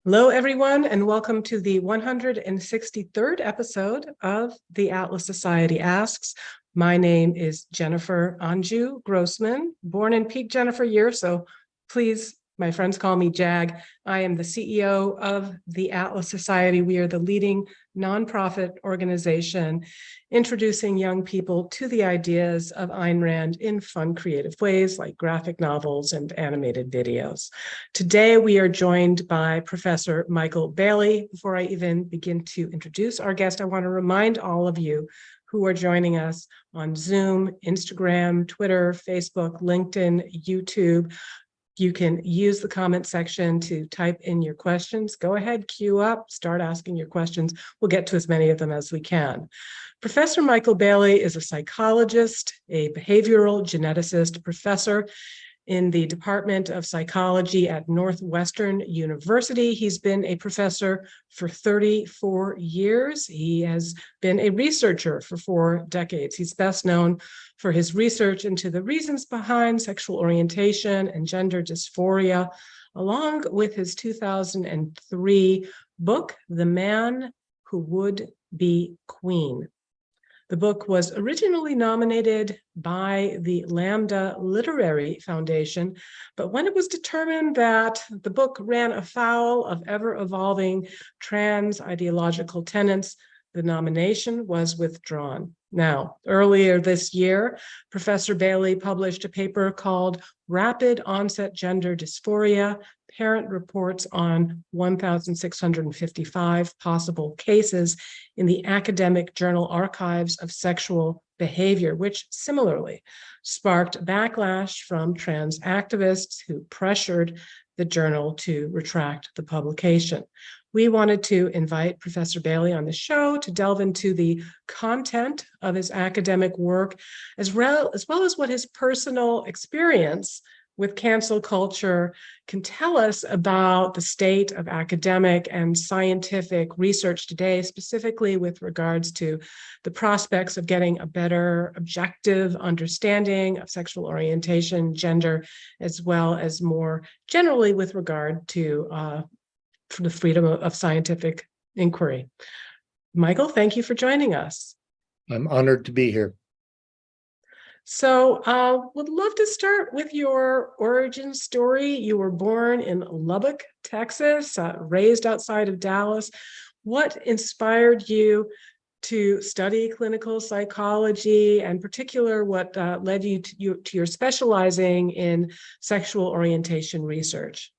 Hello, everyone, and welcome to the 163rd episode of the Atlas Society Asks. My name is Jennifer Grossman, born in peak Jennifer year, so please, my friends call me Jag. I am the CEO of the Atlas Society. We are the leading nonprofit organization introducing young people to the ideas of Ayn Rand in fun, creative ways like graphic novels and animated videos. Today, we are joined by Professor Michael Bailey. Before I even begin to introduce our guest, I want to remind all of you who are joining us on Zoom, Instagram, Twitter, Facebook, LinkedIn, YouTube. You can use the comment section to type in your questions. Go ahead, queue up, start asking your questions. We'll get to as many of them as we can. Professor Michael Bailey is a psychologist, a behavioral geneticist, professor in the Department of Psychology at Northwestern University. He's been a professor for 34 years. He has been a researcher for 4 decades. He's best known for his research into the reasons behind sexual orientation and gender dysphoria, along with his 2003 book, The Man Who Would Be Queen. The book was originally nominated by the Lambda Literary Foundation, but when it was determined that the book ran afoul of ever-evolving trans ideological tenets, the nomination was withdrawn. Now, earlier this year, Professor Bailey published a paper called Rapid Onset Gender Dysphoria, Parent Reports on 1,655 Possible Cases in the Academic Journal Archives of Sexual Behavior, which similarly sparked backlash from trans activists who pressured the journal to retract the publication. We wanted to invite Professor Bailey on the show to delve into the content of his academic work, as well as what his personal experience with cancel culture can tell us about the state of academic and scientific research today, specifically with regards to the prospects of getting a better objective understanding of sexual orientation, gender, as well as more generally with regard to the freedom of scientific inquiry. Michael, thank you for joining us. I'm honored to be here. So would love to start with your origin story. You were born in Lubbock, Texas, raised outside of Dallas. What inspired you to study clinical psychology, and in particular, what led you to your specializing in sexual orientation research?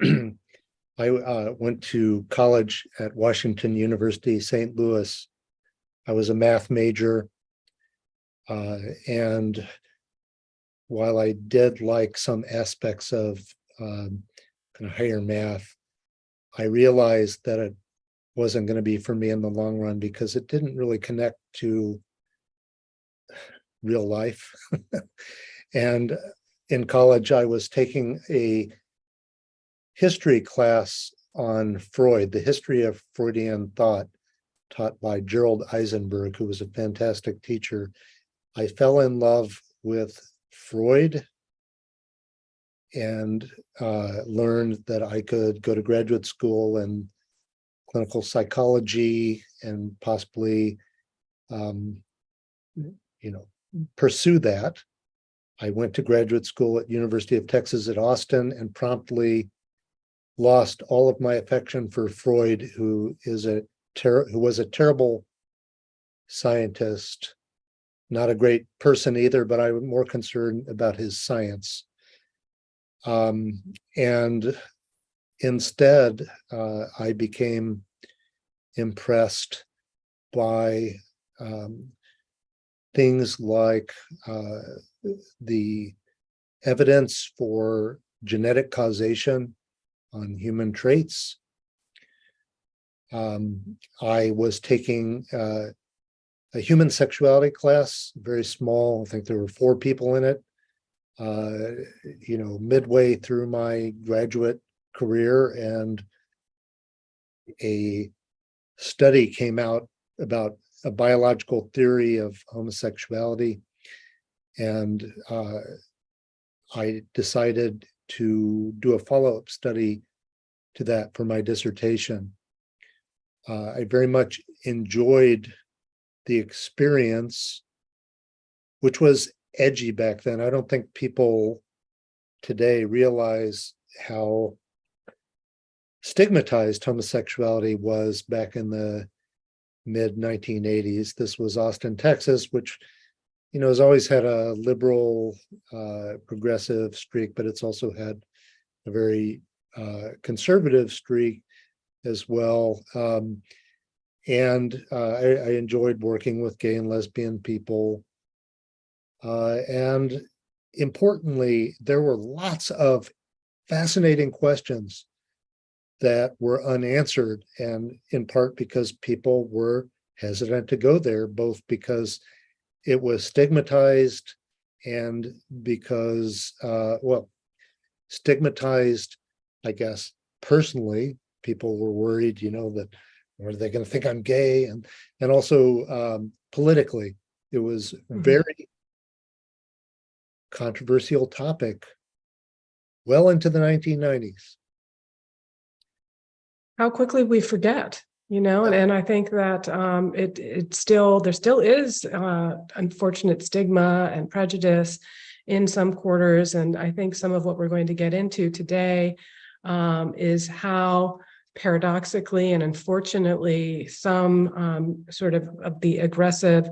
I went to college at Washington University, St. Louis. I was a math major. And while I did like some aspects of kind of higher math, I realized that it wasn't going to be for me in the long run because it didn't really connect to real life. And in college, I was taking a history class on Freud, the history of Freudian thought, taught by Gerald Eisenberg, who was a fantastic teacher. I fell in love with Freud and learned that I could go to graduate school in clinical psychology and possibly, pursue that. I went to graduate school at University of Texas at Austin and promptly lost all of my affection for Freud, who was a terrible scientist. Not a great person either, but I was more concerned about his science. And instead, I became impressed by things like the evidence for genetic causation on human traits. I was taking a human sexuality class, very small. I think there were 4 people in it. Midway through my graduate career, and a study came out about a biological theory of homosexuality, and I decided to do a follow-up study to that for my dissertation. I very much enjoyed the experience, which was edgy back then. I don't think people today realize how stigmatized homosexuality was back in the mid 1980s. This was Austin, Texas, which, has always had a liberal, progressive streak, but it's also had a very conservative streak as well. And I enjoyed working with gay and lesbian people. And importantly, there were lots of fascinating questions that were unanswered, and in part because people were hesitant to go there, both because it was stigmatized and because, stigmatized, I guess, personally, people were worried, that, or are they going to think I'm gay? And also politically, it was very controversial topic well into the 1990s. How quickly we forget, and I think that there still is unfortunate stigma and prejudice in some quarters. And I think some of what we're going to get into today is how paradoxically and unfortunately some sort of the aggressive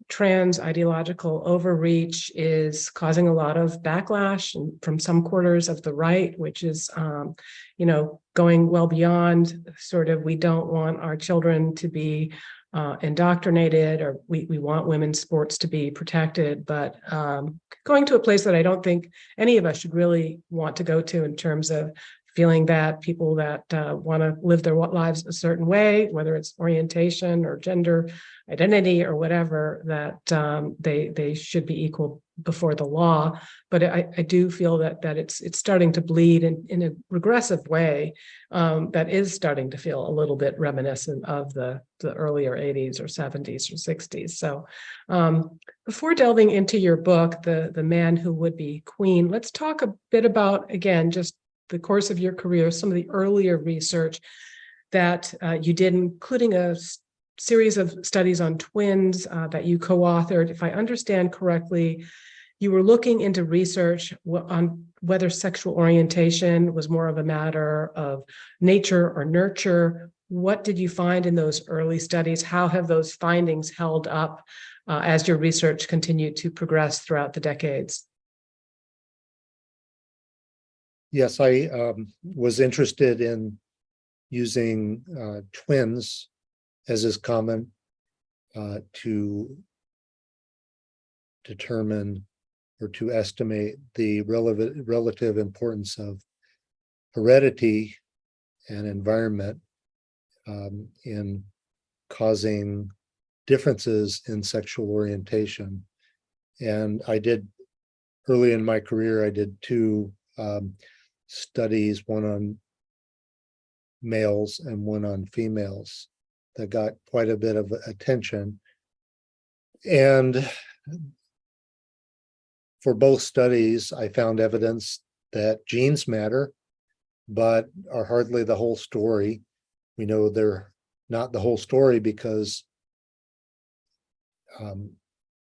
trans ideological overreach is causing a lot of backlash from some quarters of the right, which is, going well beyond sort of, we don't want our children to be indoctrinated, or we want women's sports to be protected, but going to a place that I don't think any of us should really want to go to, in terms of feeling that people that want to live their lives a certain way, whether it's orientation or gender identity or whatever, that they should be equal before the law. But I do feel that it's starting to bleed in a regressive way that is starting to feel a little bit reminiscent of the earlier 80s or 70s or 60s. So before delving into your book, The Man Who Would Be Queen, let's talk a bit about, again, just the course of your career, some of the earlier research that you did, including a series of studies on twins that you co-authored. If I understand correctly, you were looking into research on whether sexual orientation was more of a matter of nature or nurture. What did you find in those early studies? How have those findings held up as your research continued to progress throughout the decades? Yes, I was interested in using twins, as is common, to determine or to estimate the relative importance of heredity and environment in causing differences in sexual orientation. And I did, early in my career, I did two studies, one on males and one on females, that got quite a bit of attention. And for both studies, I found evidence that genes matter, but are hardly the whole story. We know they're not the whole story because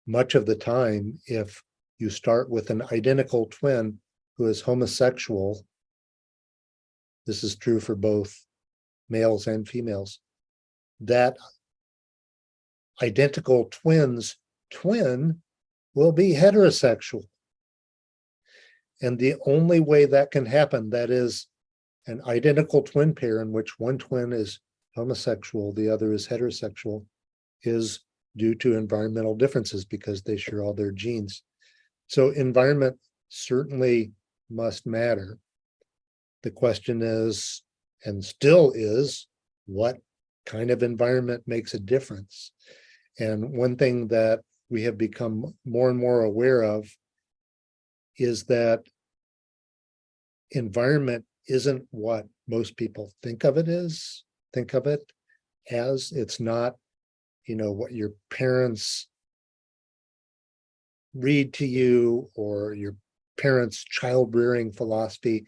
much of the time, if you start with an identical twin who is homosexual, this is true for both males and females, that identical twin's twin will be heterosexual. And the only way that can happen, that is an identical twin pair in which one twin is homosexual, the other is heterosexual, is due to environmental differences because they share all their genes. So environment certainly must matter. The question is, and still is, what kind of environment makes a difference? And one thing that we have become more and more aware of is that environment isn't what most people think of it as. It's not, what your parents read to you or your parents' child rearing philosophy.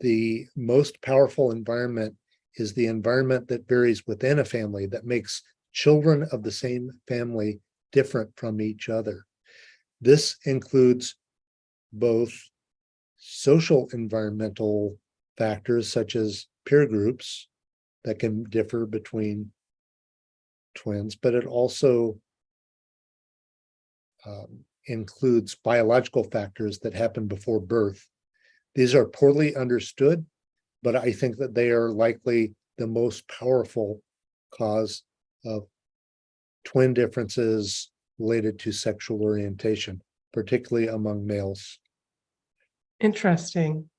the most powerful environment is the environment that varies within a family, that makes children of the same family different from each other. This includes both social environmental factors such as peer groups that can differ between twins, but it also includes biological factors that happen before birth. These are poorly understood, but I think that they are likely the most powerful cause of twin differences related to sexual orientation, particularly among males. Interesting.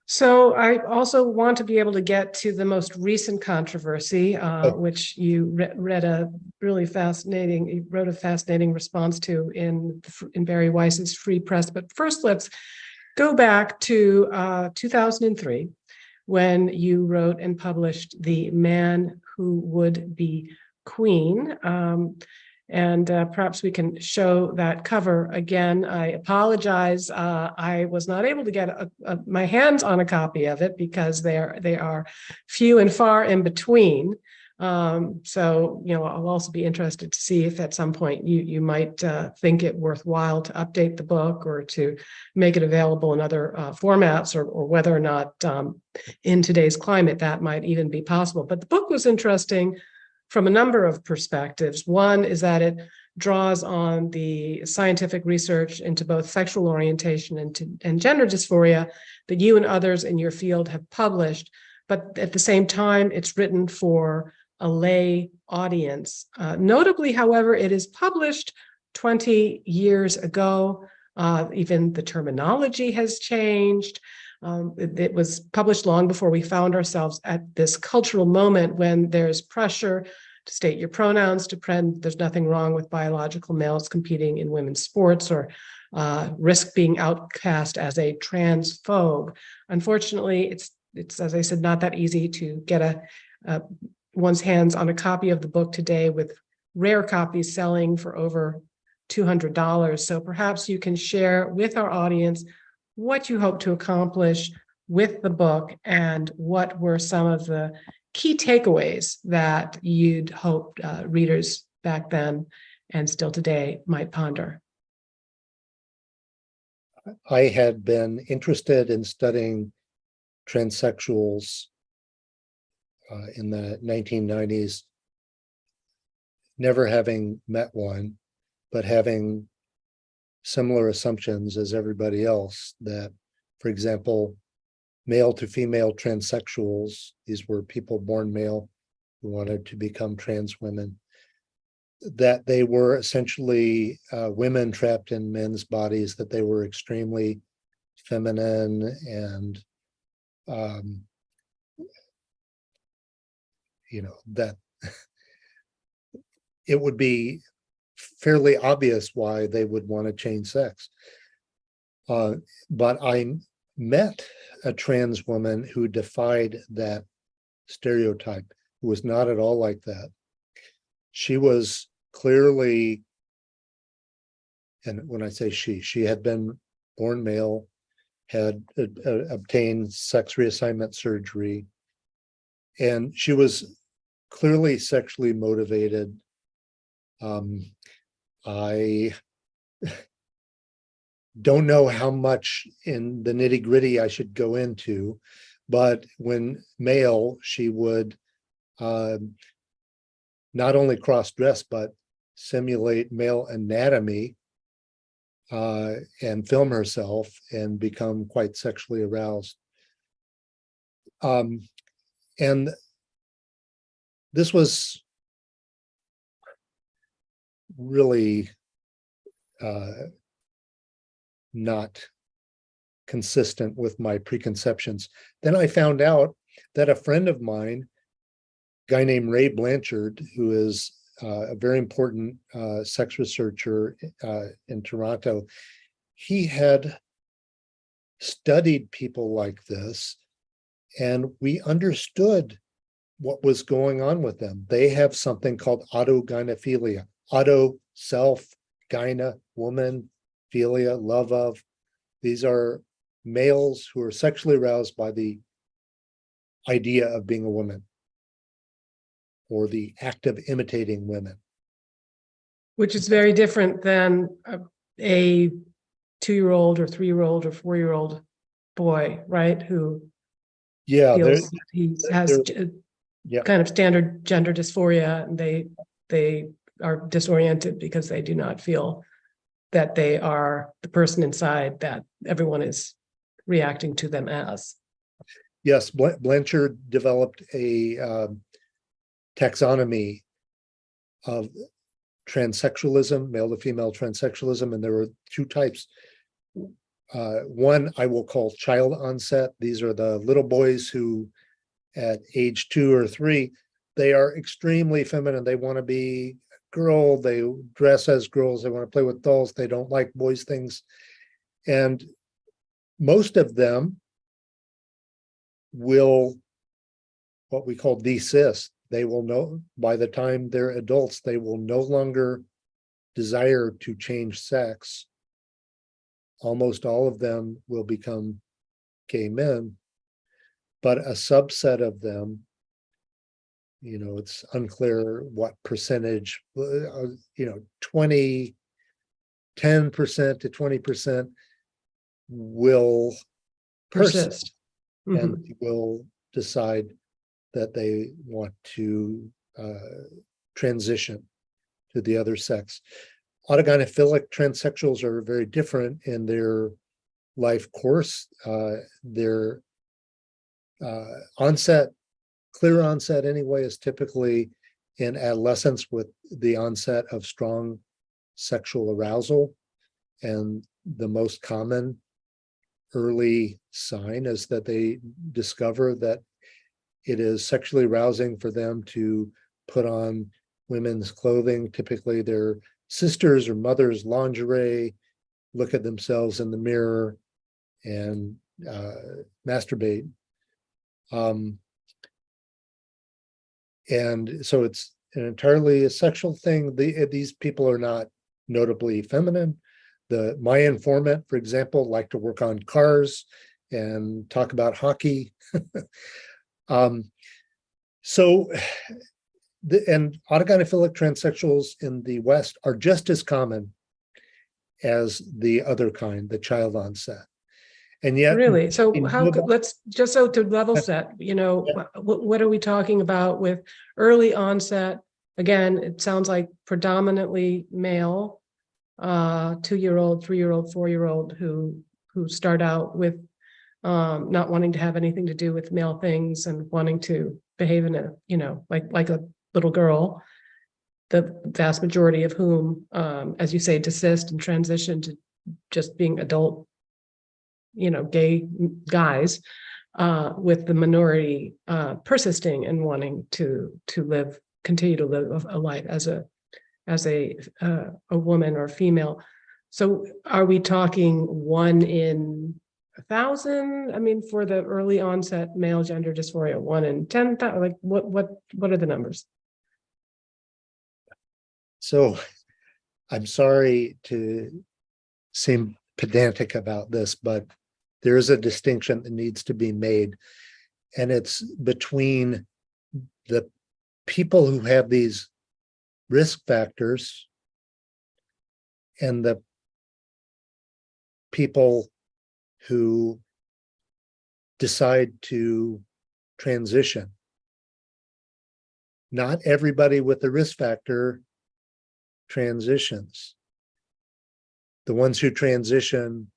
So I also want to be able to get to the most recent controversy, which you read a really fascinating, you wrote a fascinating response to in Barry Weiss's Free Press. But first, let's go back to 2003, when you wrote and published The Man Who Would Be Queen. And perhaps we can show that cover again. I apologize. I was not able to get my hands on a copy of it because they are few and far in between. So, I'll also be interested to see if at some point you might think it worthwhile to update the book or to make it available in other formats, or whether or not in today's climate that might even be possible. But the book was interesting from a number of perspectives. One is that it draws on the scientific research into both sexual orientation and gender dysphoria that you and others in your field have published, but at the same time, it's written for a lay audience. Notably, however, it is published 20 years ago. Even the terminology has changed. It was published long before we found ourselves at this cultural moment when there's pressure to state your pronouns, to pretend there's nothing wrong with biological males competing in women's sports, or risk being outcast as a transphobe. Unfortunately, it's as I said, not that easy to get one's hands on a copy of the book today, with rare copies selling for over $200. So perhaps you can share with our audience what you hope to accomplish with the book and what were some of the key takeaways that you'd hoped readers back then and still today might ponder. I had been interested in studying transsexuals in the 1990s, never having met one, but having similar assumptions as everybody else that, for example, male to female transsexuals, these were people born male who wanted to become trans women, that they were essentially women trapped in men's bodies, that they were extremely feminine, and that it would be fairly obvious why they would want to change sex. But I met a trans woman who defied that stereotype, who was not at all like that. She was clearly, and when I say she had been born male, had obtained sex reassignment surgery, and she was clearly sexually motivated. I don't know how much in the nitty-gritty I should go into, but when male, she would not only cross-dress, but simulate male anatomy and film herself and become quite sexually aroused. And this was really not consistent with my preconceptions. Then I found out that a friend of mine, a guy named Ray Blanchard, who is a very important sex researcher in Toronto, he had studied people like this, and we understood what was going on with them. They have something called autogynephilia. Auto, self, gyna, woman, philia, love of. These are males who are sexually aroused by the idea of being a woman or the act of imitating women. Which is very different than a 2-year-old or 3-year-old or 4-year-old boy, right? Who feels that he has kind of standard gender dysphoria, and they are disoriented because they do not feel that they are the person inside that everyone is reacting to them as. Yes, Blanchard developed a taxonomy of transsexualism, male to female transsexualism, and there were 2 types. One I will call child onset. These are the little boys who at age 2 or 3, they are extremely feminine. They want to be a girl, they dress as girls, they want to play with dolls, they don't like boys' things. And most of them will, what we call desist. They will know by the time they're adults, they will no longer desire to change sex. Almost all of them will become gay men, but a subset of them, it's unclear what percentage, 10% to 20% will persist and will decide that they want to transition to the other sex. Autogynephilic transsexuals are very different in their life course. Their clear onset anyway, is typically in adolescence with the onset of strong sexual arousal. And the most common early sign is that they discover that it is sexually arousing for them to put on women's clothing, typically their sisters' or mother's lingerie, look at themselves in the mirror, and masturbate. And so it's an entirely a sexual thing. These people are not notably feminine. My informant, for example, liked to work on cars and talk about hockey. And autogynephilic transsexuals in the West are just as common as the other kind, the child onset. And yet, really, so let's just so to level set, what are we talking about with early onset? Again, it sounds like predominantly male, 2-year-old, 3-year-old, 4-year-old who start out with not wanting to have anything to do with male things and wanting to behave in a, like a little girl, the vast majority of whom, as you say, desist and transition to just being adult, gay guys, with the minority persisting and wanting to continue to live a life as a woman or female. So are we talking 1 in 1,000? I mean, for the early onset male gender dysphoria, 1 in 10,000, like what are the numbers? So I'm sorry to seem pedantic about this, but there is a distinction that needs to be made. And it's between the people who have these risk factors and the people who decide to transition. Not everybody with the risk factor transitions. The ones who transition,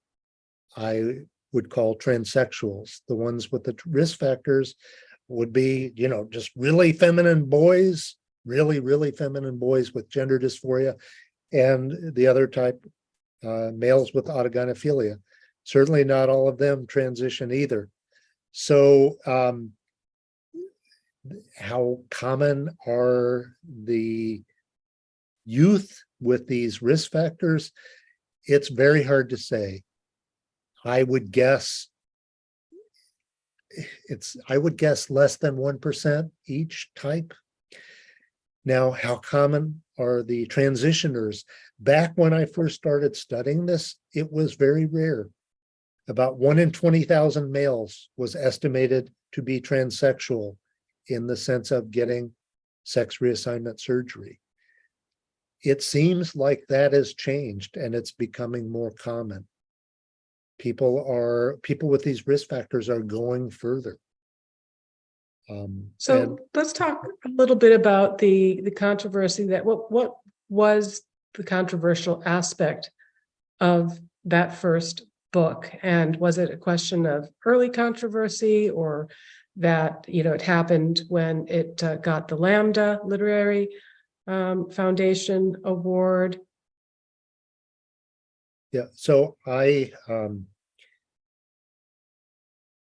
I would call transsexuals. The ones with the risk factors would be, just really feminine boys, really feminine boys with gender dysphoria, and the other type, males with autogynephilia. Certainly not all of them transition either. So how common are the youth with these risk factors? It's very hard to say. I would guess less than 1% each type. Now, how common are the transitioners? Back when I first started studying this, it was very rare. About 1 in 20,000 males was estimated to be transsexual in the sense of getting sex reassignment surgery. It seems like that has changed and it's becoming more common. People with these risk factors are going further. So let's talk a little bit about the controversy that what was the controversial aspect of that first book, and was it a question of early controversy, or that it happened when it got the Lambda Literary Foundation Award? Yeah, so I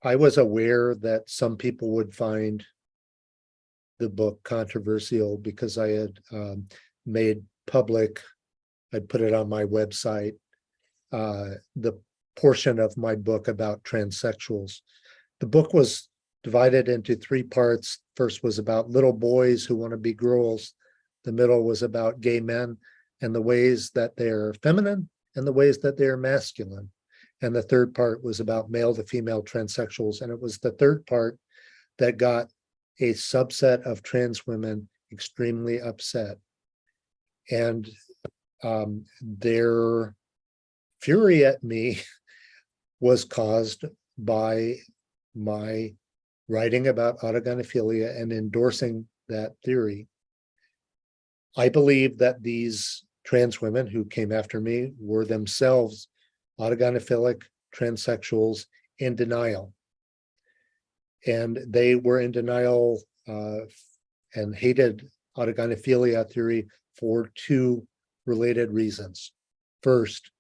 was aware that some people would find the book controversial because I had made public, I'd put it on my website, the portion of my book about transsexuals. The book was divided into 3 parts. First was about little boys who want to be girls. The middle was about gay men and the ways that they're feminine and the ways that they're masculine. And the third part was about male to female transsexuals. And it was the third part that got a subset of trans women extremely upset. And their fury at me was caused by my writing about autogynephilia and endorsing that theory. I believe that these trans women who came after me were themselves autogynephilic transsexuals in denial. And they were in denial and hated autogynephilia theory for 2 related reasons. First,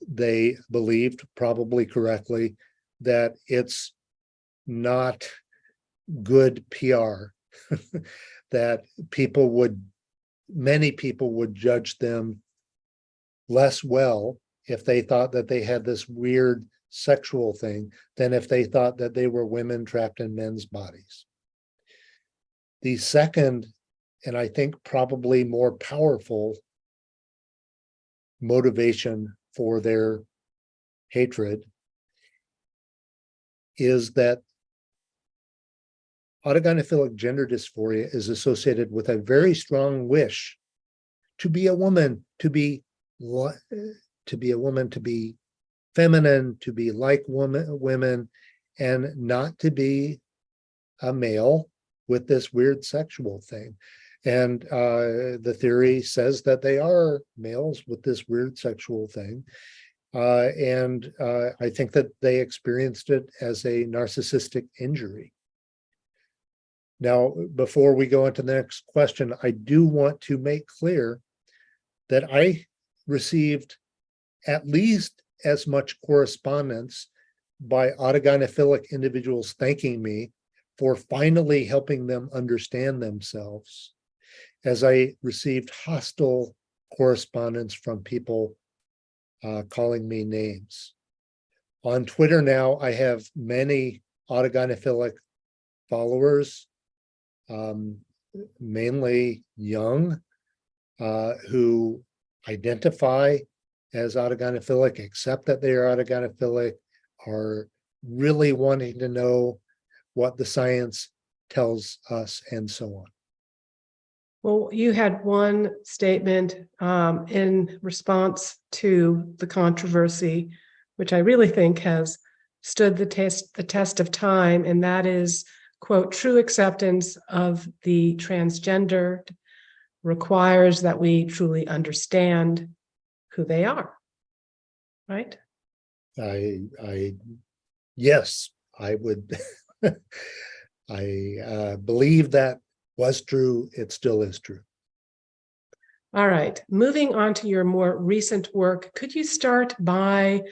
they believed, probably correctly, that it's not good PR, that many people would judge them less well if they thought that they had this weird sexual thing than if they thought that they were women trapped in men's bodies. The second, and I think probably more powerful motivation for their hatred is that autogynephilic gender dysphoria is associated with a very strong wish to be a woman, to be feminine, to be like women, and not to be a male with this weird sexual thing. And the theory says that they are males with this weird sexual thing. And I think that they experienced it as a narcissistic injury. Now, before we go into the next question, I do want to make clear that I received at least as much correspondence by autogynephilic individuals thanking me for finally helping them understand themselves, as I received hostile correspondence from people calling me names. On Twitter now, I have many autogynephilic followers, mainly young, who identify as autogynephilic, accept that they are autogynephilic, are really wanting to know what the science tells us, and so on. Well, you had one statement in response to the controversy, which I really think has stood the test of time, and that is, quote, "True acceptance of the transgendered requires that we truly understand who they are." Right? Yes, I would. I believe that was true. It still is true. All right. Moving on to your more recent work, could you start by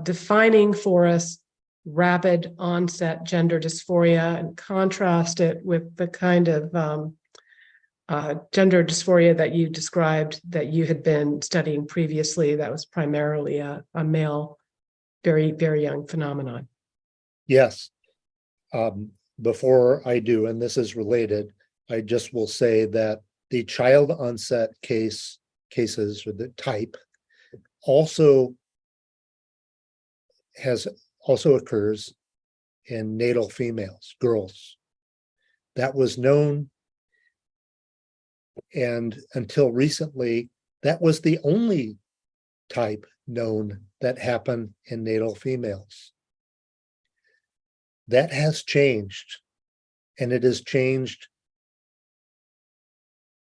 defining for us rapid onset gender dysphoria and contrast it with the kind of gender dysphoria that you described that you had been studying previously, that was primarily a male, very, very young phenomenon? Yes. Before I do, and this is related, I just will say that the child onset cases, or the type, also also occurs in natal females, girls. That was known, and until recently, that was the only type known that happened in natal females. That has changed, and it has changed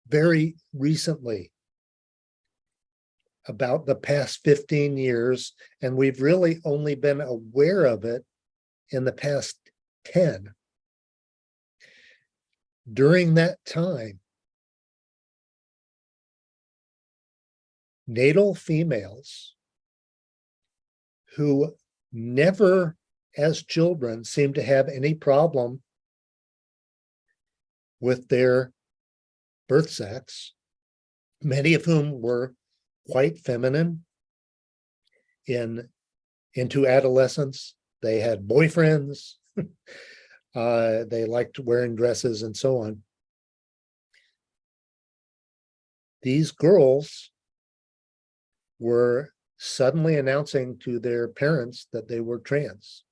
very recently, about the past 15 years, and we've really only been aware of it in the past 10. During that time, natal females who never as children seemed to have any problem with their birth sex, many of whom were quite feminine into adolescence. They had boyfriends, they liked wearing dresses and so on. These girls were suddenly announcing to their parents that they were trans.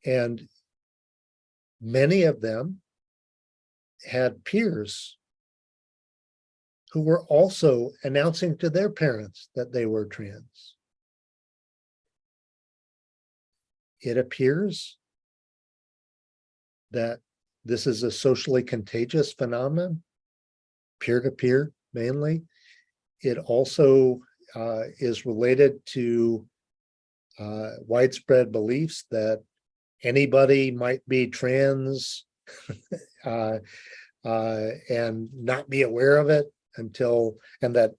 And many of them had peers who were also announcing to their parents that they were trans. It appears that this is a socially contagious phenomenon, peer-to-peer mainly. It also is related to widespread beliefs that anybody might be trans and not be aware of it and that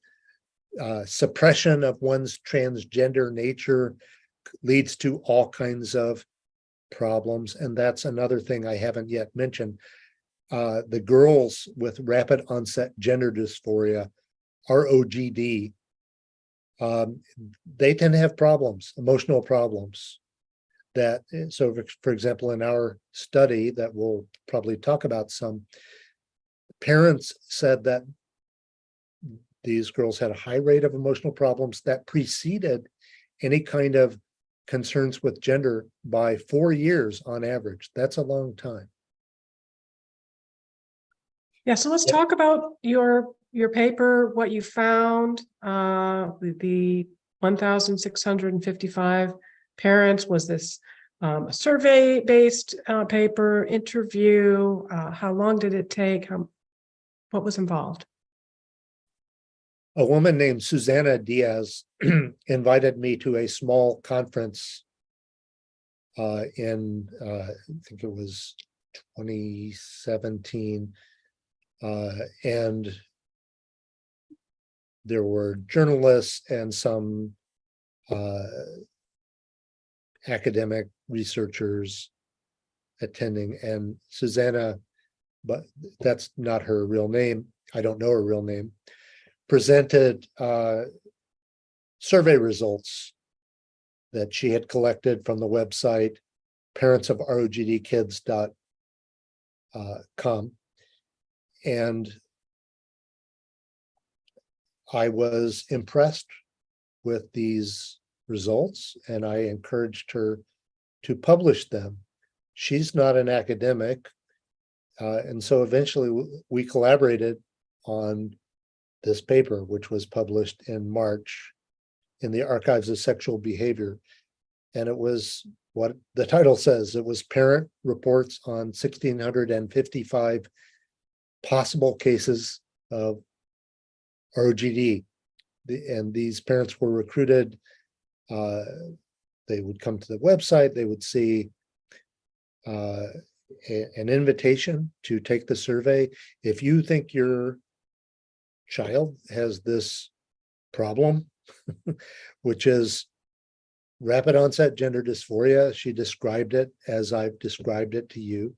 suppression of one's transgender nature leads to all kinds of problems. And that's another thing I haven't yet mentioned. The girls with rapid onset gender dysphoria, ROGD, they tend to have problems, emotional problems. So for example, in our study that we'll probably talk about some, parents said that these girls had a high rate of emotional problems that preceded any kind of concerns with gender by 4 years on average. That's a long time. Yeah, so let's talk about your paper, what you found, the 1,655 parents. Was this a survey-based paper, interview? How long did it take? What was involved? A woman named Susanna Diaz invited me to a small conference in, I think it was 2017. And there were journalists and some academic researchers attending, and Susanna, but that's not her real name, I don't know her real name, presented survey results that she had collected from the website parentsofrogdkids.com. And I was impressed with these results, and I encouraged her to publish them. She's not an academic, and so eventually we collaborated on this paper, which was published in March in the Archives of Sexual Behavior. And it was what the title says. It was Parent Reports on 1,655 Possible Cases of ROGD. And these parents were recruited. They would come to the website, they would see an invitation to take the survey. If you think your child has this problem, which is rapid onset gender dysphoria, she described it as I've described it to you,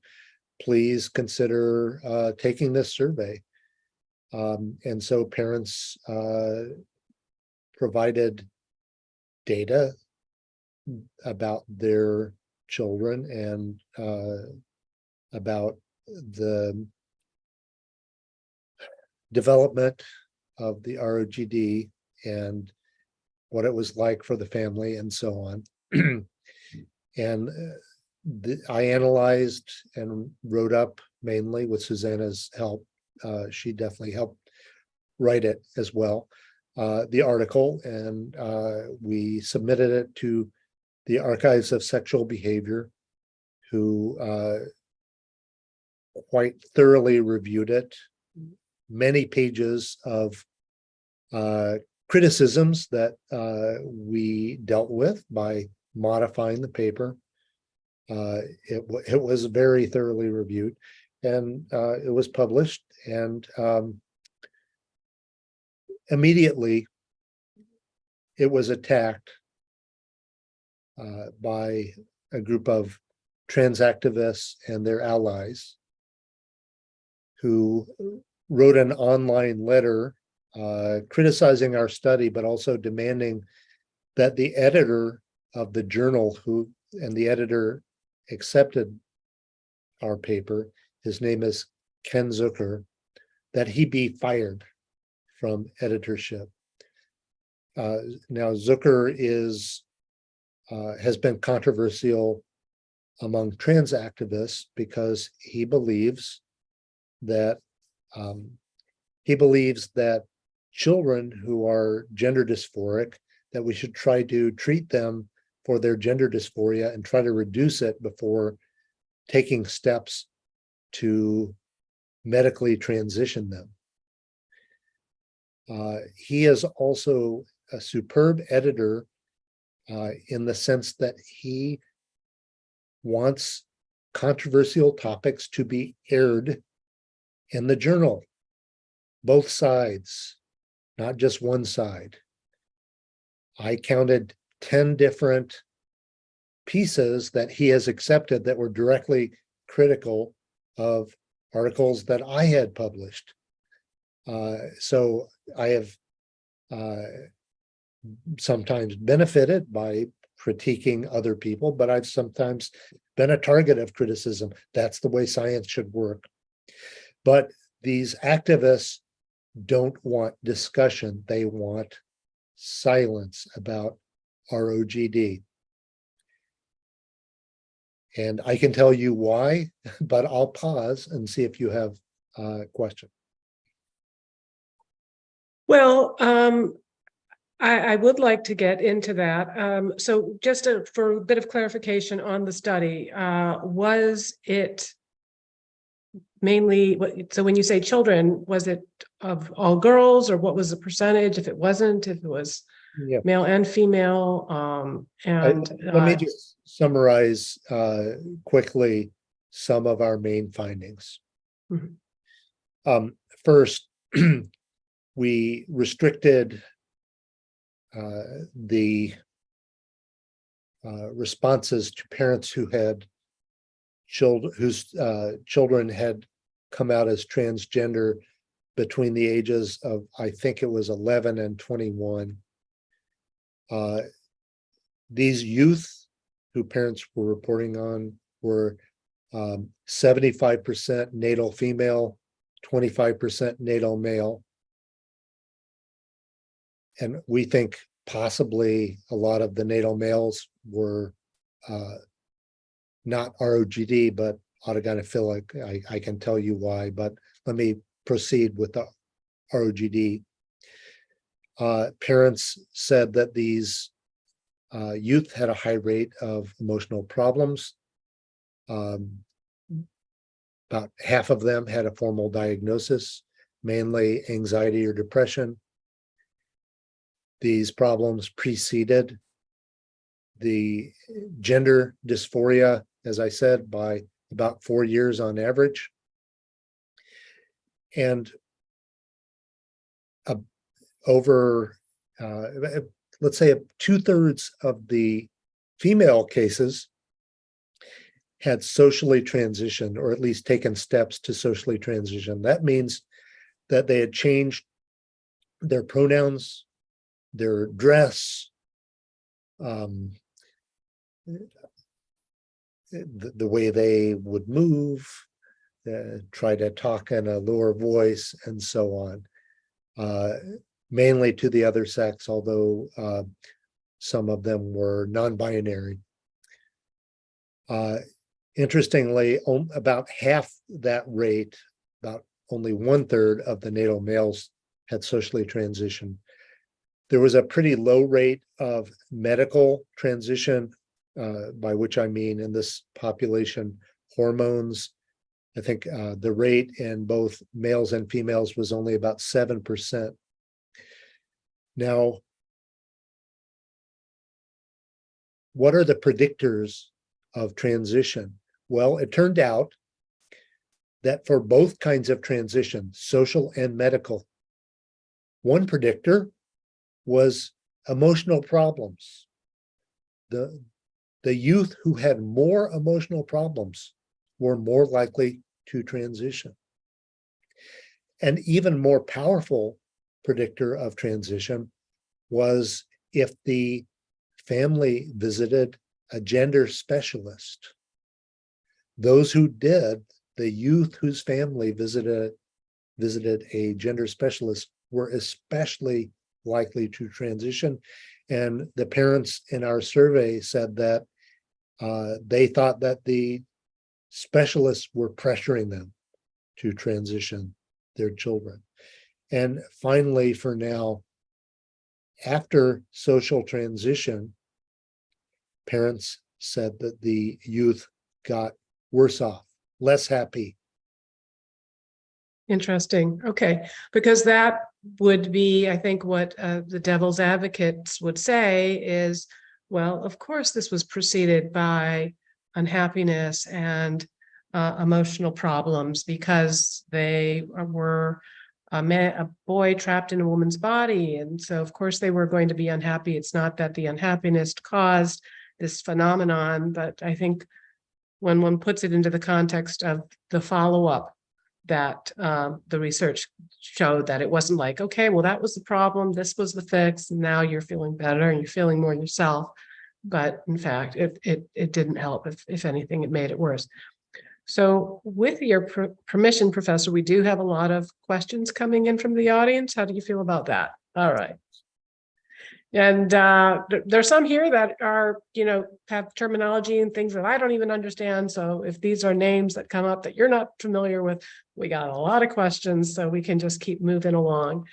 please consider taking this survey. And so parents provided data about their children and about the development of the ROGD and what it was like for the family, and so on. And I analyzed and wrote up, mainly with Susanna's help. She definitely helped write it as well, the article, and we submitted it to the Archives of Sexual Behavior, who quite thoroughly reviewed it. Many pages of criticisms that we dealt with by modifying the paper. It was very thoroughly reviewed, and it was published, and immediately it was attacked by a group of trans activists and their allies, who wrote an online letter criticizing our study, but also demanding that the editor of the journal, and the editor accepted our paper, his name is Ken Zucker, that he be fired from editorship. Now, Zucker has been controversial among trans activists because he believes that children who are gender dysphoric, that we should try to treat them for their gender dysphoria and try to reduce it before taking steps to medically transition them. He is also a superb editor in the sense that he wants controversial topics to be aired in the journal, both sides, not just one side. I counted 10 different pieces that he has accepted that were directly critical of articles that I had published. So I have sometimes benefited by critiquing other people, but I've sometimes been a target of criticism. That's the way science should work. But these activists don't want discussion. They want silence about ROGD. And I can tell you why, but I'll pause and see if you have a question. Well, I would like to get into that. So just for a bit of clarification on the study, was it mainly, so when you say children, was it of all girls, or what was the percentage if it wasn't, if it was male and female? Let me just summarize quickly some of our main findings. Mm-hmm. First, we restricted the responses to parents who had whose children had come out as transgender between the ages of, I think it was 11 and 21. These youth who parents were reporting on were 75% natal female, 25% natal male. And we think possibly a lot of the natal males were not ROGD, but autogynephilic. I can tell you why, but let me proceed with the ROGD. Parents said that these youth had a high rate of emotional problems. About half of them had a formal diagnosis, mainly anxiety or depression. These problems preceded the gender dysphoria, as I said, by about 4 years on average. And over, let's say, 2/3 of the female cases had socially transitioned, or at least taken steps to socially transition. That means that they had changed their pronouns, their dress, the way they would move, try to talk in a lower voice, and so on. mainly to the other sex, although some of them were non-binary. Interestingly, about half that rate, about only 1/3 of the natal males had socially transitioned. There was a pretty low rate of medical transition, by which I mean in this population, hormones. I think the rate in both males and females was only about 7%. Now, what are the predictors of transition? Well, it turned out that for both kinds of transition, social and medical, one predictor was emotional problems. The youth who had more emotional problems were more likely to transition. An even more powerful predictor of transition was if the family visited a gender specialist. Those who did, the youth whose family visited a gender specialist, were especially likely to transition. And the parents in our survey said that they thought that the specialists were pressuring them to transition their children. And finally, for now, after social transition, parents said that the youth got worse off, less happy. Interesting. Okay. Because that would be, I think, what the devil's advocates would say is, well, of course, this was preceded by unhappiness and emotional problems because they were a boy trapped in a woman's body. And so, of course, they were going to be unhappy. It's not that the unhappiness caused this phenomenon, but I think when one puts it into the context of the follow-up, that the research showed that it wasn't like, okay, well, that was the problem, this was the fix, and now you're feeling better and you're feeling more yourself. But in fact, it didn't help. If anything, it made it worse. So with your permission, Professor, we do have a lot of questions coming in from the audience. How do you feel about that? All right. And there's some here that are, have terminology and things that I don't even understand. So if these are names that come up that you're not familiar with, we got a lot of questions, so we can just keep moving along.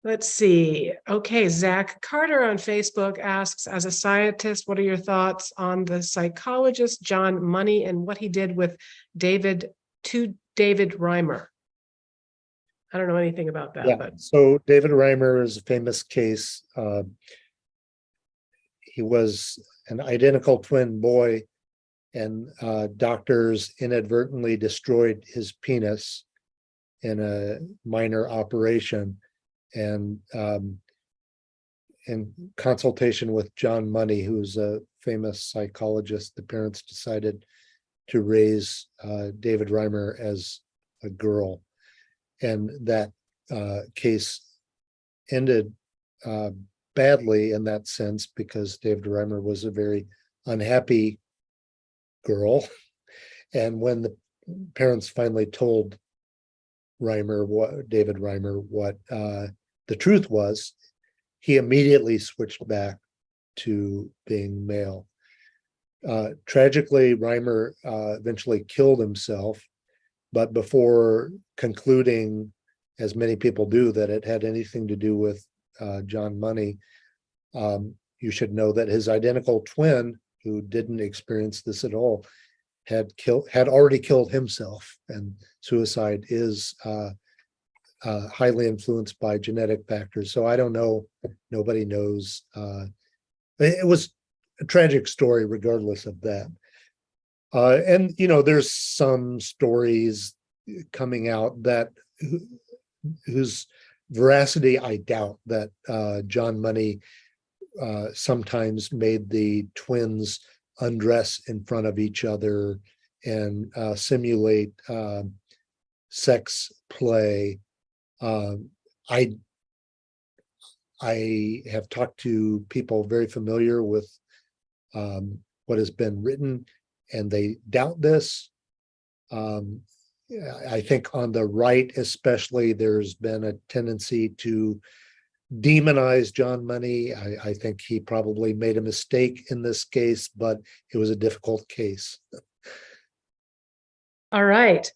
Let's see. Okay, Zach Carter on Facebook asks, as a scientist, what are your thoughts on the psychologist John Money and what he did with David Reimer? I don't know anything about that. Yeah, but so David Reimer is a famous case. He was an identical twin boy, and doctors inadvertently destroyed his penis in a minor operation. And in consultation with John Money, who's a famous psychologist, the parents decided to raise David Reimer as a girl. And that case ended badly in that sense because David Reimer was a very unhappy girl. And when the parents finally told David Reimer, what the truth was, he immediately switched back to being male. Tragically, Reimer eventually killed himself. But before concluding, as many people do, that it had anything to do with John Money, you should know that his identical twin, who didn't experience this at all, had already killed himself. And suicide is highly influenced by genetic factors. So I don't know. Nobody knows. It was a tragic story, regardless of that. And there's some stories coming out that whose veracity I doubt, that John Money sometimes made the twins undress in front of each other and simulate sex play. I have talked to people very familiar with what has been written, and they doubt this. I think on the right, especially, there's been a tendency to demonize John Money. I think he probably made a mistake in this case, but it was a difficult case. All right.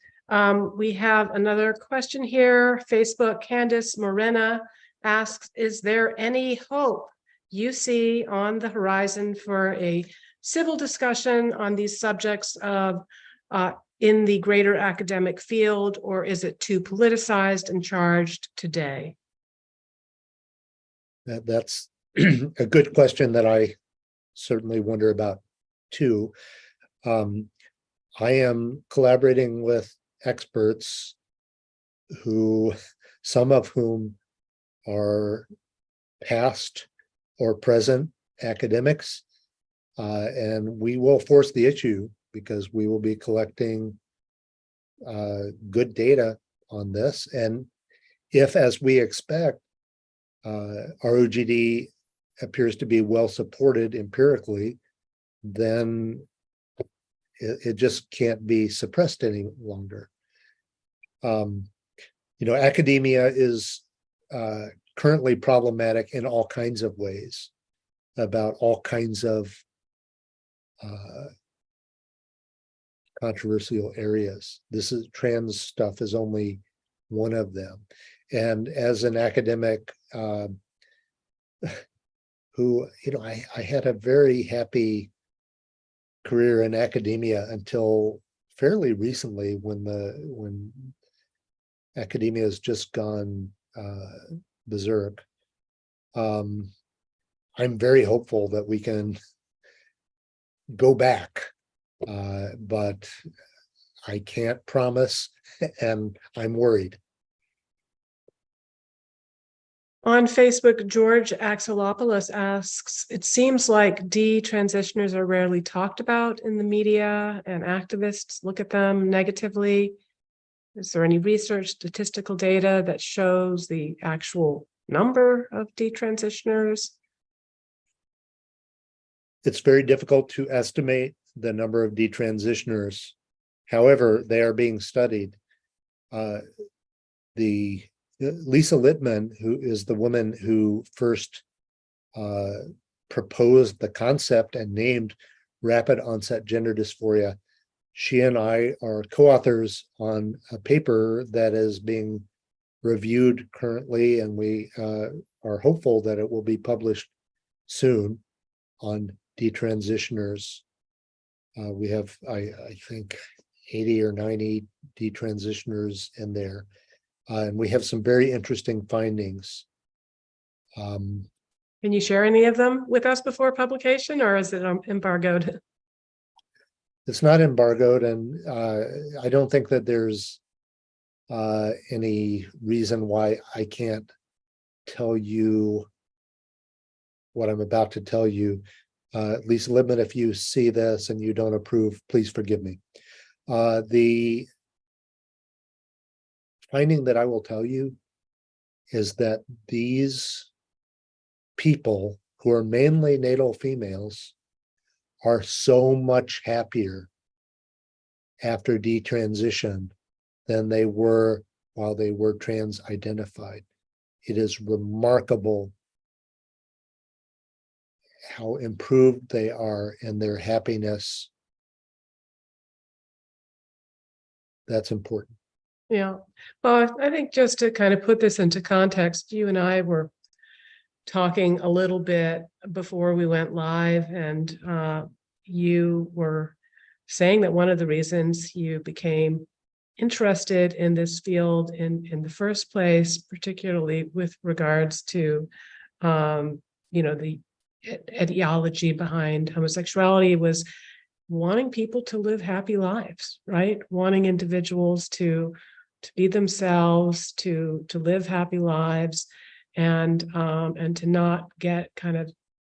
We have another question here. Facebook, Candice Morena asks, is there any hope you see on the horizon for a civil discussion on these subjects of in the greater academic field, or is it too politicized and charged today? That's a good question that I certainly wonder about too. I am collaborating with experts who, some of whom are past or present academics, and we will force the issue because we will be collecting good data on this. And if, as we expect, ROGD appears to be well supported empirically, then it just can't be suppressed any longer. Academia is currently problematic in all kinds of ways about all kinds of controversial areas. This is trans stuff is only one of them. And as an academic who, I had a very happy career in academia until fairly recently, when academia has just gone berserk. I'm very hopeful that we can go back, but I can't promise, and I'm worried. On Facebook, George Axelopoulos asks, it seems like detransitioners are rarely talked about in the media, and activists look at them negatively. Is there any research, statistical data that shows the actual number of detransitioners? It's very difficult to estimate the number of detransitioners. However, they are being studied. Lisa Littman, who is the woman who first proposed the concept and named rapid onset gender dysphoria, she and I are co-authors on a paper that is being reviewed currently, and we are hopeful that it will be published soon on detransitioners. We have, I think, 80 or 90 detransitioners in there. And we have some very interesting findings. Can you share any of them with us before publication, or is it embargoed? It's not embargoed, and I don't think that there's any reason why I can't tell you what I'm about to tell you. Lisa Littman, if you see this and you don't approve, please forgive me. The finding that I will tell you is that these people, who are mainly natal females, are so much happier after detransition than they were while they were trans identified. It is remarkable how improved they are in their happiness. That's important. Yeah. Well, I think just to kind of put this into context, you and I were talking a little bit before we went live, and you were saying that one of the reasons you became interested in this field in the first place, particularly with regards to the etiology behind homosexuality, was wanting people to live happy lives, right? Wanting individuals to be themselves, to live happy lives, and to not get kind of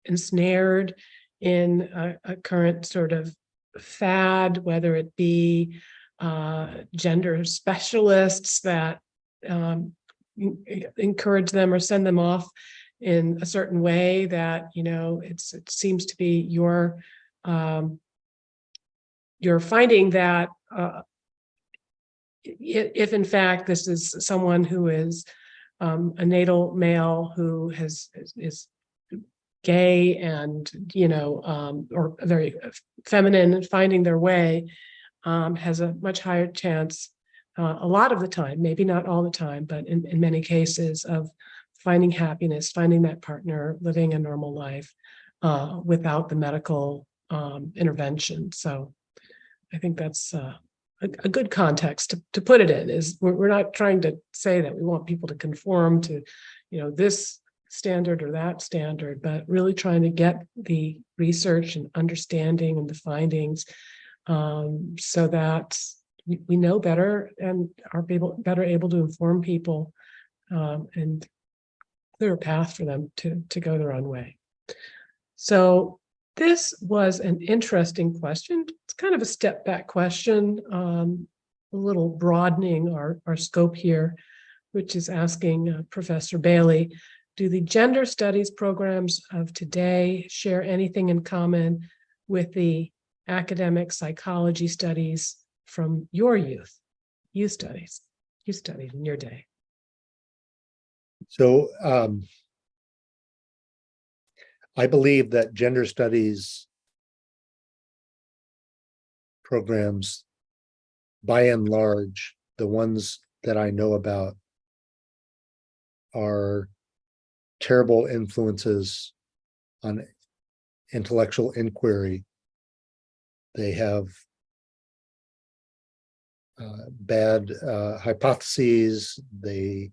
ensnared in a current sort of fad, whether it be gender specialists that encourage them or send them off in a certain way that, it seems to be you're finding that if in fact this is someone who is a natal male who is gay and, or very feminine and finding their way, has a much higher chance, a lot of the time, maybe not all the time, but in many cases, of finding happiness, finding that partner, living a normal life without the medical intervention. So I think that's a good context to put it in. Is we're not trying to say that we want people to conform to, this standard or that standard, but really trying to get the research and understanding and the findings, so that we know better and are better able to inform people, and clear a path for them to go their own way. So this was an interesting question. It's kind of a step back question, a little broadening our scope here, which is asking Professor Bailey, do the gender studies programs of today share anything in common with the academic psychology studies from your youth? You studied in your day. So I believe that gender studies programs, by and large, the ones that I know about, are terrible influences on intellectual inquiry. They have bad hypotheses. They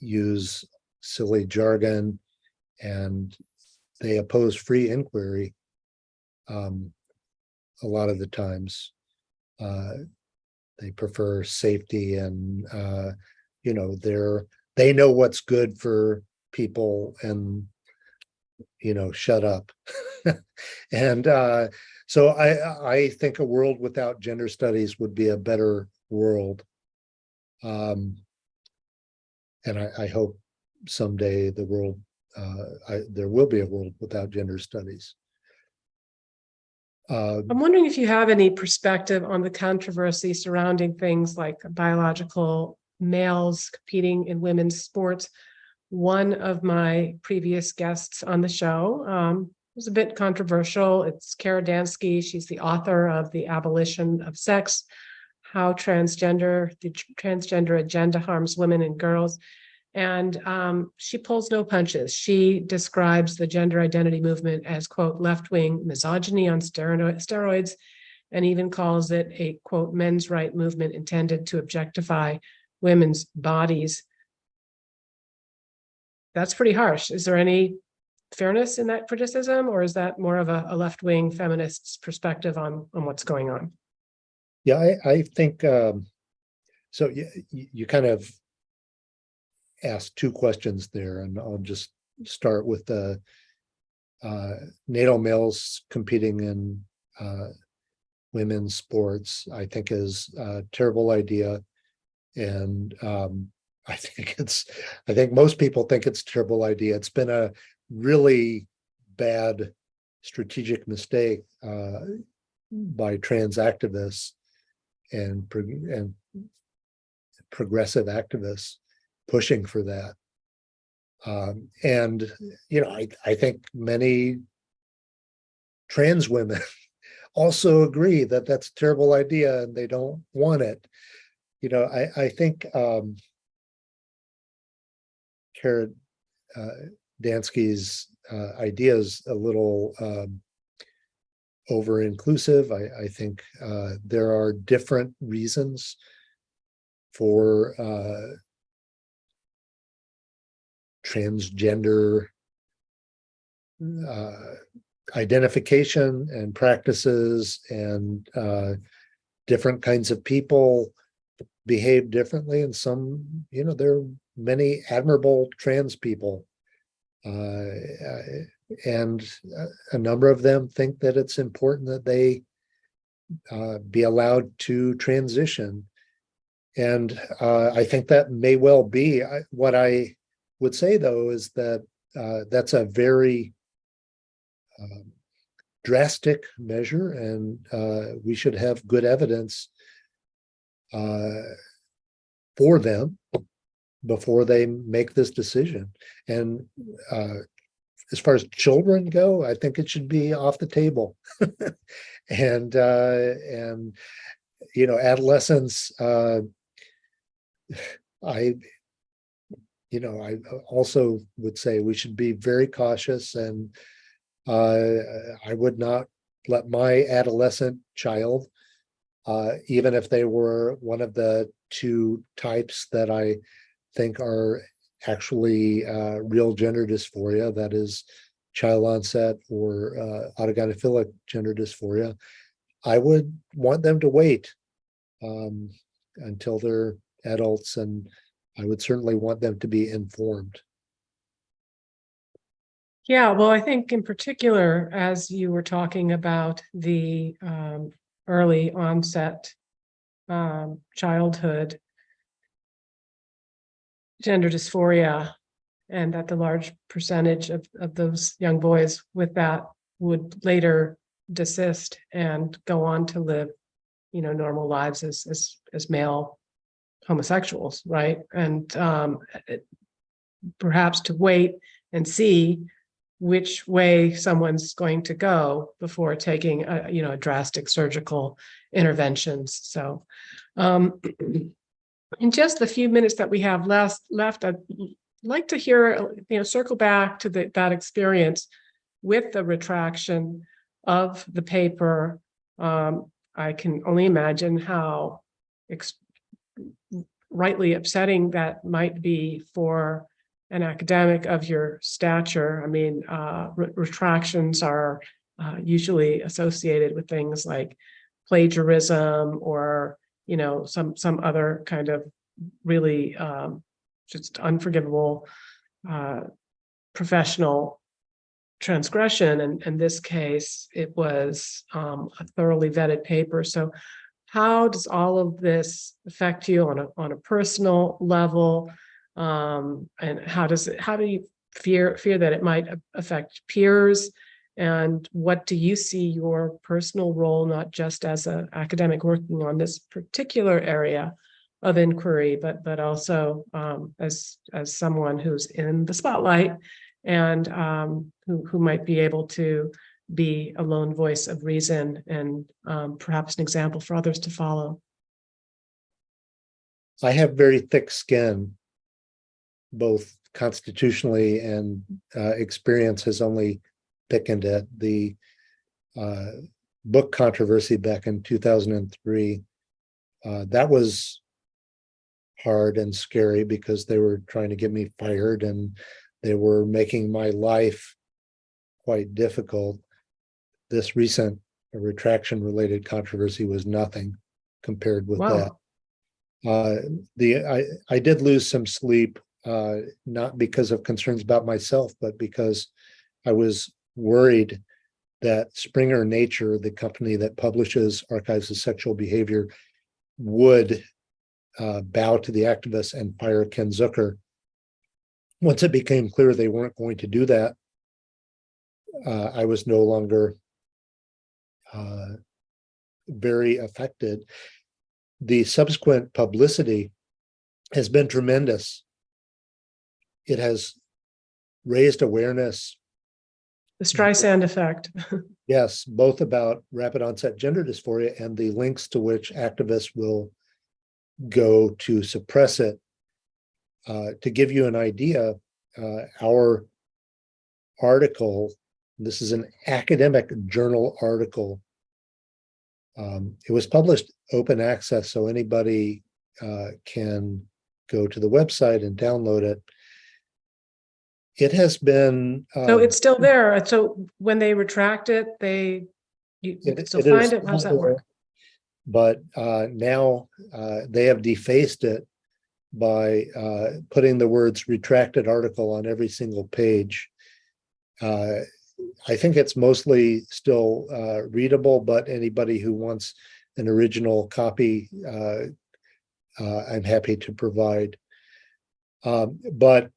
use silly jargon, and they oppose free inquiry a lot of the times. They prefer safety, and they know what's good for people, and shut up. And so I think a world without gender studies would be a better world. And I hope someday the world, there will be a world without gender studies. I'm wondering if you have any perspective on the controversy surrounding things like biological males competing in women's sports. One of my previous guests on the show was a bit controversial. It's Kara Dansky. She's the author of The Abolition of Sex, How the Transgender Agenda Harms Women and Girls. And she pulls no punches. She describes the gender identity movement as, quote, left-wing misogyny on steroids, and even calls it a, quote, men's right movement intended to objectify women's bodies. That's pretty harsh. Is there any fairness in that criticism, or is that more of a left-wing feminist's perspective on what's going on? Yeah, I think so. You kind of asked two questions there, and I'll just start with the natal males competing in women's sports. I think is a terrible idea, and I think most people think it's a terrible idea. It's been a really bad strategic mistake by trans activists and progressive activists pushing for that. And I think many trans women also agree that that's a terrible idea and they don't want it. I think Kara Dansky's idea is a little over-inclusive. I think there are different reasons for transgender identification and practices, and different kinds of people behave differently. And some, there are many admirable trans people, and a number of them think that it's important that they be allowed to transition. And I think that may well be. What I would say, though, is that that's a very drastic measure, and we should have good evidence for them before they make this decision. And as far as children go, I think it should be off the table. and adolescents. I also would say we should be very cautious, and I would not let my adolescent child, even if they were one of the two types that I think are actually real gender dysphoria, that is child onset or autogynephilic gender dysphoria, I would want them to wait until they're adults, and I would certainly want them to be informed. Yeah, well, I think in particular, as you were talking about the early onset childhood gender dysphoria, and that the large percentage of those young boys with that would later desist and go on to live, normal lives as male homosexuals, right? And perhaps to wait and see which way someone's going to go before taking a drastic surgical interventions. So in just the few minutes that we have left, I'd like to hear, circle back to that experience with the retraction of the paper. I can only imagine how rightly upsetting that might be for an academic of your stature. I mean, retractions are usually associated with things like plagiarism or some other kind of really just unforgivable professional transgression. And in this case, it was a thoroughly vetted paper. So how does all of this affect you on a personal level? And how do you fear that it might affect peers? And what do you see your personal role, not just as an academic working on this particular area of inquiry, but also as someone who's in the spotlight and who might be able to be a lone voice of reason and perhaps an example for others to follow? I have very thick skin, both constitutionally, and experience has only thickened it. The book controversy back in 2003, that was hard and scary because they were trying to get me fired and they were making my life quite difficult. This recent retraction related controversy was nothing compared with Wow. that. I did lose some sleep, not because of concerns about myself, but because I was worried that Springer Nature, the company that publishes archives of sexual behavior, would bow to the activists and fire Ken Zucker. Once it became clear they weren't going to do that, I was no longer very affected. The subsequent publicity has been tremendous. It has raised awareness. The Streisand effect. Yes, both about rapid onset gender dysphoria and the links to which activists will go to suppress it. To give you an idea, our article, this is an academic journal article. It was published open access, so anybody can go to the website and download it. It has been So it's still there. So when they retract it, you can still find it. How does that work? But now they have defaced it by putting the words retracted article on every single page. I think it's mostly still readable, but anybody who wants an original copy, I'm happy to provide. But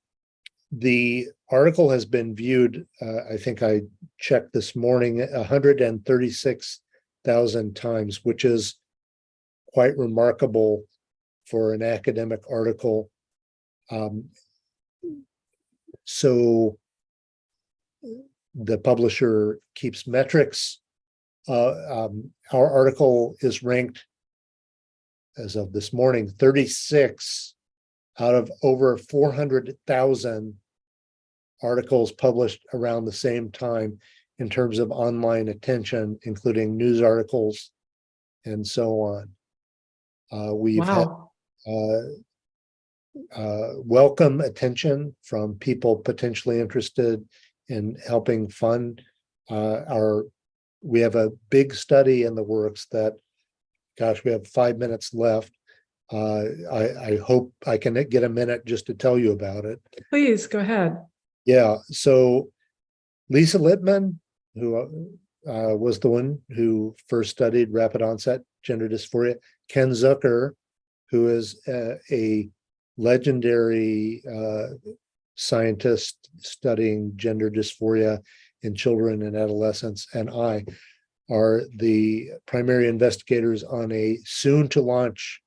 the article has been viewed, I think I checked this morning, 136,000 times, which is quite remarkable for an academic article. So the publisher keeps metrics. Our article is ranked, as of this morning, 36 out of over 400,000 articles published around the same time in terms of online attention, including news articles and so on. We've had welcome attention from people potentially interested in helping fund we have a big study in the works that, gosh, we have 5 minutes left. I hope I can get a minute just to tell you about it. Please go ahead. Yeah, so Lisa Lippman, who was the one who first studied rapid onset gender dysphoria, Ken Zucker, who is a legendary scientist studying gender dysphoria in children and adolescents, and I are the primary investigators on a soon-to-launch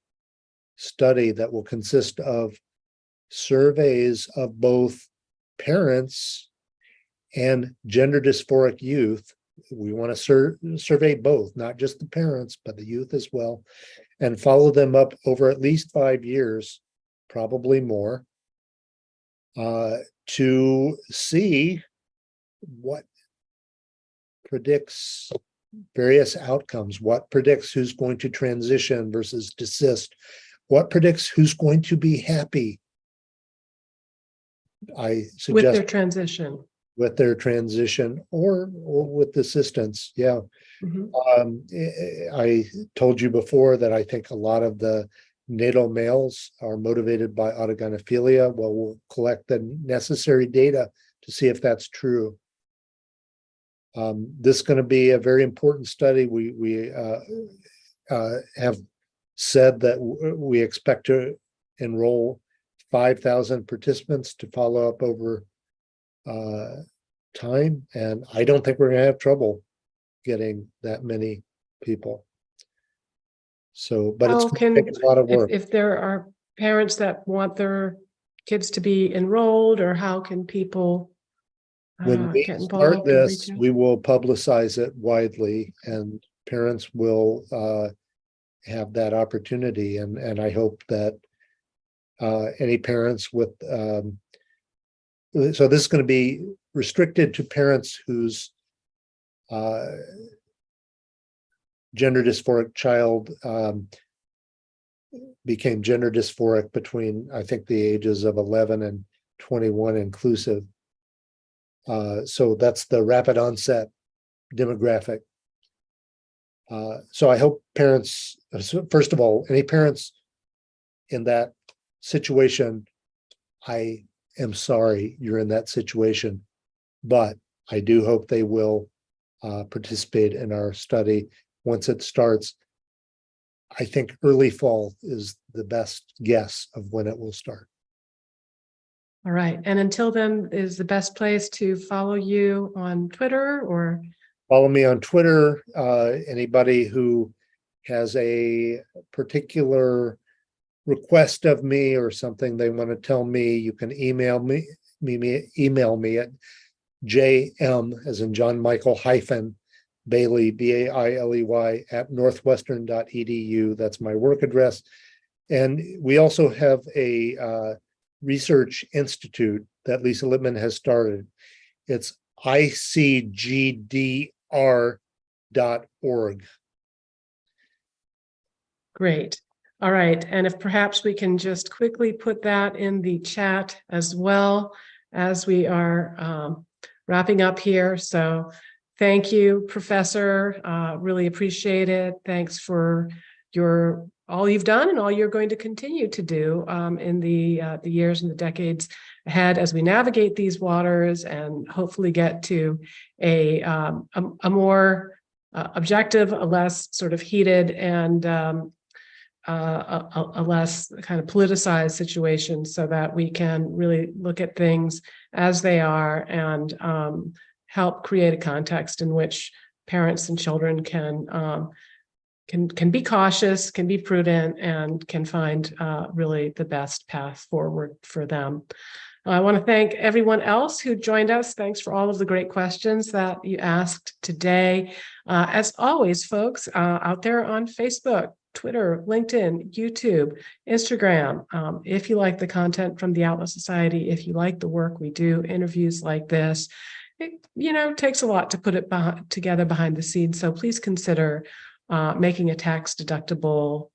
study that will consist of surveys of both parents and gender dysphoric youth. We want to survey both, not just the parents, but the youth as well, and follow them up over at least 5 years, probably more, to see what predicts various outcomes, what predicts who's going to transition versus desist, what predicts who's going to be happy. I suggest with their transition or with assistance. Yeah. Mm-hmm. I told you before that I think a lot of the natal males are motivated by autogynephilia. Well, we'll collect the necessary data to see if that's true. This is going to be a very important study. We have said that we expect to enroll 5,000 participants to follow up over time, and I don't think we're going to have trouble getting that many people. So, but it's going to take a lot of work. If there are parents that want their kids to be enrolled, or how can people when we get start involved? this, we will publicize it widely, and parents will have that opportunity. And I hope that any parents with so this is going to be restricted to parents whose gender dysphoric child became gender dysphoric between, I think, the ages of 11 and 21 inclusive. So that's the rapid onset demographic. So I hope parents, first of all, any parents in that situation, I am sorry you're in that situation, but I do hope they will participate in our study once it starts. I think early fall is the best guess of when it will start. All right. And until then, is the best place to follow you on Twitter or? Follow me on Twitter. Anybody who has a particular request of me or something they want to tell me, you can email me at JM, as in John Michael hyphen Bailey, Bailey at northwestern.edu. That's my work address. And we also have a research institute that Lisa Lippman has started. It's icgdr.org. Great. All right. And if perhaps we can just quickly put that in the chat as well as we are wrapping up here. So thank you, Professor. Really appreciate it. Thanks for all you've done and all you're going to continue to do in the years and the decades ahead as we navigate these waters and hopefully get to a more objective, a less sort of heated and a less kind of politicized situation, so that we can really look at things as they are and help create a context in which parents and children can can be cautious, can be prudent, and can find really the best path forward for them. I want to thank everyone else who joined us. Thanks for all of the great questions that you asked today. As always, folks, out there on Facebook, Twitter, LinkedIn, YouTube, Instagram, if you like the content from the Atlas Society, if you like the work we do, interviews like this, it takes a lot to put it together behind the scenes. So please consider making a tax-deductible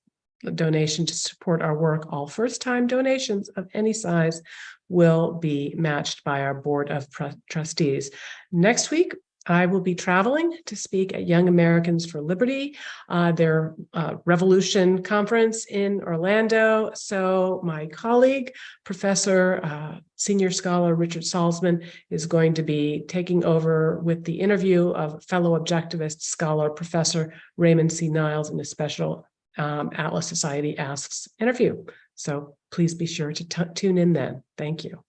donation to support our work. All first-time donations of any size will be matched by our board of trustees. Next week, I will be traveling to speak at Young Americans for Liberty, their Revolution conference in Orlando. So my colleague, Professor, Senior Scholar Richard Salzman, is going to be taking over with the interview of fellow objectivist scholar, Professor Raymond C. Niles, in a special Atlas Society Asks interview. So please be sure to tune in then. Thank you.